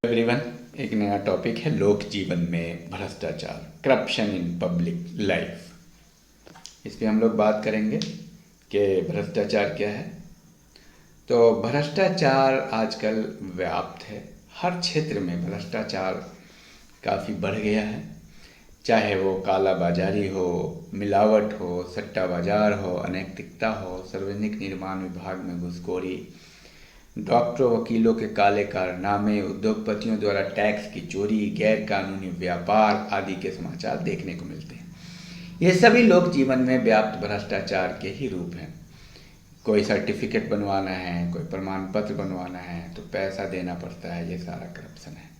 Everyone, एक नया topic है लोक जीवन में भ्रष्टाचार, करप्शन इन पब्लिक लाइफ। इस पे हम लोग बात करेंगे कि भ्रष्टाचार क्या है। तो भ्रष्टाचार आजकल व्याप्त है, हर क्षेत्र में भ्रष्टाचार काफ़ी बढ़ गया है। चाहे वो काला बाजारी हो, मिलावट हो, सट्टा बाजार हो, अनैतिकता हो, सार्वजनिक निर्माण विभाग में घुसखोरी, डॉक्टरों वकीलों के काले कारनामे, उद्योगपतियों द्वारा टैक्स की चोरी, गैर कानूनी व्यापार आदि के समाचार देखने को मिलते हैं। ये सभी लोक जीवन में व्याप्त भ्रष्टाचार के ही रूप हैं। कोई सर्टिफिकेट बनवाना है, कोई प्रमाण पत्र बनवाना है तो पैसा देना पड़ता है, ये सारा करप्शन है।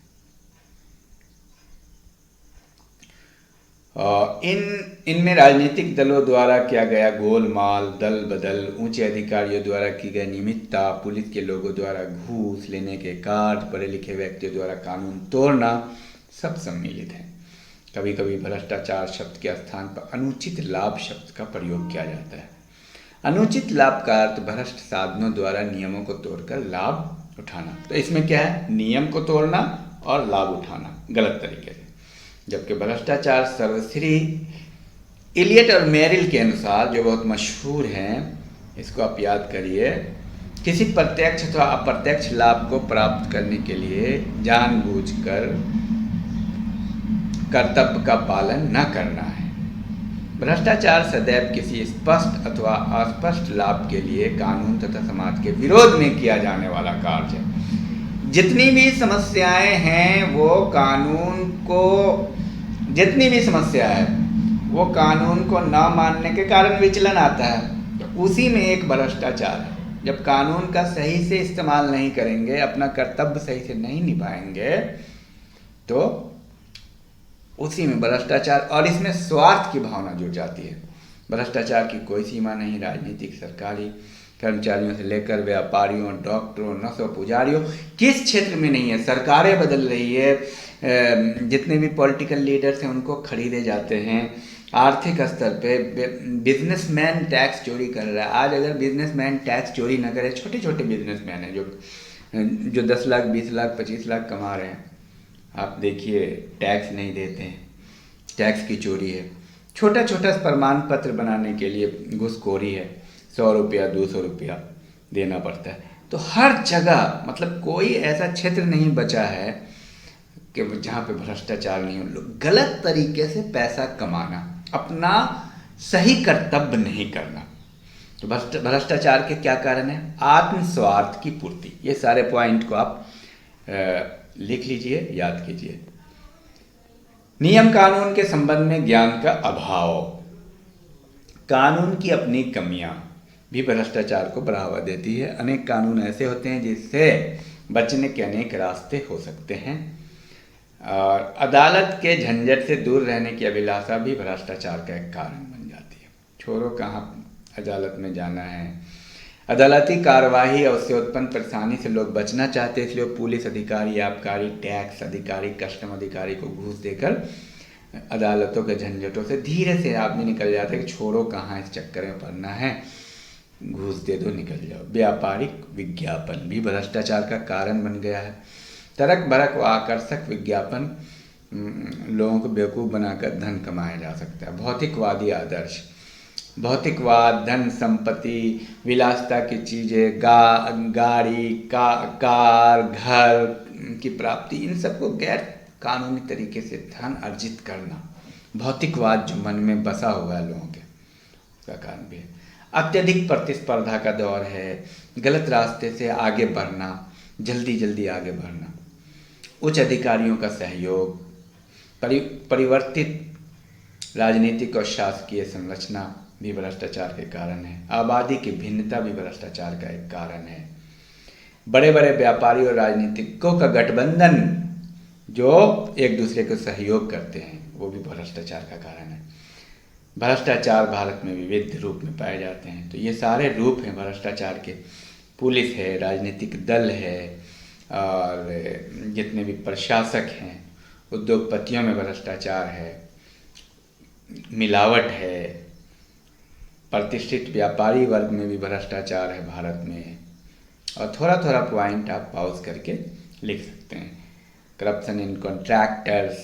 इनमें राजनीतिक दलों द्वारा किया गया गोलमाल, दल बदल, ऊंचे अधिकारियों द्वारा की गई नियमितता, पुलिस के लोगों द्वारा घूस लेने के कार्य, पढ़े लिखे व्यक्तियों द्वारा कानून तोड़ना, सब सम्मिलित है। कभी कभी भ्रष्टाचार शब्द के स्थान पर अनुचित लाभ शब्द का प्रयोग किया जाता है। अनुचित लाभ का अर्थ भ्रष्ट साधनों द्वारा नियमों को तोड़कर लाभ उठाना। तो इसमें क्या है, नियम को तोड़ना और लाभ उठाना गलत तरीके से। जबकि भ्रष्टाचार सर्वश्री इलियट और मेरिल के अनुसार, जो बहुत मशहूर हैं, इसको आप याद करिए, किसी प्रत्यक्ष अथवा अप्रत्यक्ष लाभ को प्राप्त करने के लिए जानबूझकर कर्तव्य का पालन न करना है। भ्रष्टाचार सदैव किसी स्पष्ट अथवा अस्पष्ट लाभ के लिए कानून तथा समाज के विरोध में किया जाने वाला कार्य है। जितनी भी समस्याएं हैं वो कानून को न मानने के कारण विचलन आता है। तो उसी में एक भ्रष्टाचार है। जब कानून का सही से इस्तेमाल नहीं करेंगे, अपना कर्तव्य सही से नहीं निभाएंगे, तो उसी में भ्रष्टाचार, और इसमें स्वार्थ की भावना जुड़ जाती है। भ्रष्टाचार की कोई सीमा नहीं। राजनीतिक, सरकारी कर्मचारियों से लेकर व्यापारियों, डॉक्टरों, नसों, पुजारियों, किस क्षेत्र में नहीं है। सरकारें बदल रही है, जितने भी पॉलिटिकल लीडर्स हैं उनको खरीदे जाते हैं। आर्थिक स्तर पे बिजनेसमैन टैक्स चोरी कर रहा है। आज अगर बिजनेसमैन टैक्स चोरी न करे, छोटे छोटे बिजनेसमैन हैं जो 10 लाख, 20 लाख, 25 लाख कमा रहे हैं, आप देखिए टैक्स नहीं देते हैं, टैक्स की चोरी है। छोटा छोटा प्रमाण पत्र बनाने के लिए घूसखोरी है, 100 रुपया, 200 रुपया देना पड़ता है। तो हर जगह, मतलब कोई ऐसा क्षेत्र नहीं बचा है कि जहाँ पे भ्रष्टाचार नहीं हो। गलत तरीके से पैसा कमाना, अपना सही कर्तव्य नहीं करना। तो भ्रष्टाचार के क्या कारण है? आत्मस्वार्थ की पूर्ति। ये सारे पॉइंट को आप लिख लीजिए, याद कीजिए। नियम कानून के संबंध में ज्ञान का अभाव, कानून की अपनी कमियां भी भ्रष्टाचार को बढ़ावा देती है। अनेक कानून ऐसे होते हैं जिससे बचने के अनेक रास्ते हो सकते हैं, और अदालत के झंझट से दूर रहने की अभिलाषा भी भ्रष्टाचार का एक कारण बन जाती है। छोड़ो कहाँ अदालत में जाना है। अदालती कार्यवाही और उससे उत्पन्न परेशानी से लोग बचना चाहते हैं, इसलिए पुलिस अधिकारी, आबकारी, टैक्स अधिकारी, कस्टम अधिकारी को घूस देकर अदालतों के झंझटों से धीरे से आदमी निकल जाता है कि छोड़ो कहाँ इस चक्कर में पड़ना है, घूस दे दो, निकल जाओ। व्यापारिक विज्ञापन भी भ्रष्टाचार का कारण बन गया है। तरक भरक व आकर्षक विज्ञापन लोगों को बेवकूफ़ बनाकर धन कमाया जा सकता है। भौतिकवादी आदर्श, भौतिकवाद, धन संपत्ति, विलासिता की चीज़ें, गाड़ी, कार, घर की प्राप्ति, इन सबको गैर कानूनी तरीके से धन अर्जित करना, भौतिकवाद जो मन में बसा हुआ है लोगों के, उसका कारण भी है। अत्यधिक प्रतिस्पर्धा का दौर है, गलत रास्ते से आगे बढ़ना, जल्दी जल्दी आगे बढ़ना, उच्च अधिकारियों का सहयोग, परिवर्तित राजनीतिक और शासकीय संरचना भी भ्रष्टाचार के कारण है। आबादी की भिन्नता भी भ्रष्टाचार का एक कारण है। बड़े बड़े व्यापारी और राजनीतिकों का गठबंधन जो एक दूसरे को सहयोग करते हैं, वो भी भ्रष्टाचार का कारण है। भ्रष्टाचार भारत में विविध रूप में पाए जाते हैं। तो ये सारे रूप हैं भ्रष्टाचार के। पुलिस है, राजनीतिक दल है, और जितने भी प्रशासक हैं, उद्योगपतियों में भ्रष्टाचार है, मिलावट है, प्रतिष्ठित व्यापारी वर्ग में भी भ्रष्टाचार है भारत में। और थोड़ा थोड़ा पॉइंट आप पॉज करके लिख सकते हैं। करप्शन इन कॉन्ट्रैक्टर्स,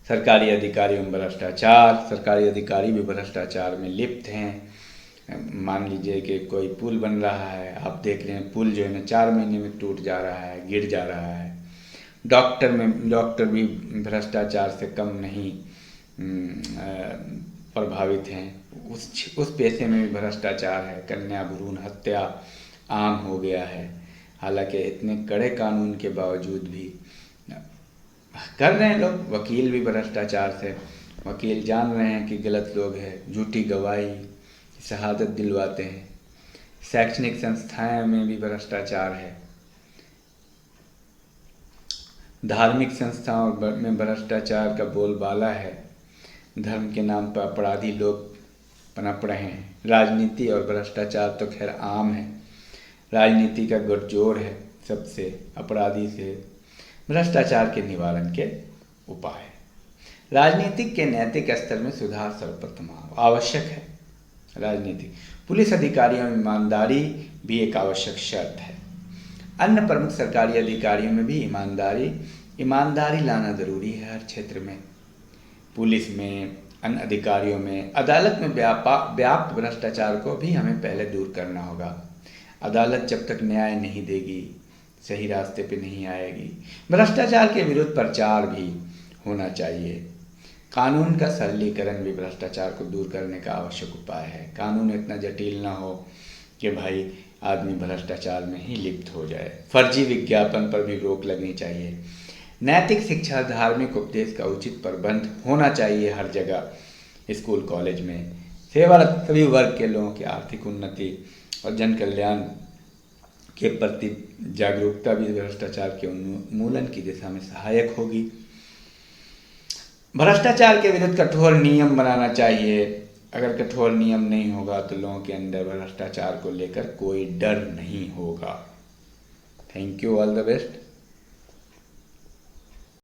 सरकारी अधिकारियों में भ्रष्टाचार, सरकारी अधिकारी भी भ्रष्टाचार में लिप्त हैं। मान लीजिए कि कोई पुल बन रहा है, आप देख लें पुल जो है ना 4 महीने में टूट जा रहा है, गिर जा रहा है। डॉक्टर भी भ्रष्टाचार से कम नहीं प्रभावित हैं। उस पेशे में भी भ्रष्टाचार है। कन्या भ्रूण हत्या आम हो गया है। हालांकि इतने कड़े कानून के बावजूद भी कर रहे हैं लोग। वकील भी भ्रष्टाचार से, वकील जान रहे हैं कि गलत लोग हैं, झूठी गवाही, शहादत दिलवाते हैं। शैक्षणिक संस्थाएं में भी भ्रष्टाचार है। धार्मिक संस्थाओं में भ्रष्टाचार का बोलबाला है। धर्म के नाम पर अपराधी लोग पनप रहे हैं। राजनीति और भ्रष्टाचार तो खैर आम है। राजनीति का गठजोड़ है सबसे अपराधी से। भ्रष्टाचार के निवारण के उपाय, राजनीतिक के नैतिक स्तर में सुधार सर्वप्रथम आवश्यक है। राजनीतिक पुलिस अधिकारियों में ईमानदारी भी एक आवश्यक शर्त है। अन्य प्रमुख सरकारी अधिकारियों में भी ईमानदारी लाना जरूरी है हर क्षेत्र में। पुलिस में, अन्य अधिकारियों में, अदालत में व्याप्त भ्रष्टाचार को भी हमें पहले दूर करना होगा। अदालत जब तक न्याय नहीं देगी, सही रास्ते पे नहीं आएगी। भ्रष्टाचार के विरुद्ध प्रचार भी होना चाहिए। कानून का सरलीकरण भी भ्रष्टाचार को दूर करने का आवश्यक उपाय है। कानून इतना जटिल ना हो कि भाई आदमी भ्रष्टाचार में ही लिप्त हो जाए। फर्जी विज्ञापन पर भी रोक लगनी चाहिए। नैतिक शिक्षा, धार्मिक उपदेश का उचित प्रबंध होना चाहिए हर जगह, स्कूल कॉलेज में। सेवारत सभी वर्ग के लोगों की आर्थिक उन्नति और जन कल्याण के प्रति जागरूकता भी भ्रष्टाचार के उन्मूलन की दिशा में सहायक होगी। भ्रष्टाचार के विरुद्ध कठोर नियम बनाना चाहिए। अगर कठोर नियम नहीं होगा तो लोगों के अंदर भ्रष्टाचार को लेकर कोई डर नहीं होगा। Thank you, all the best.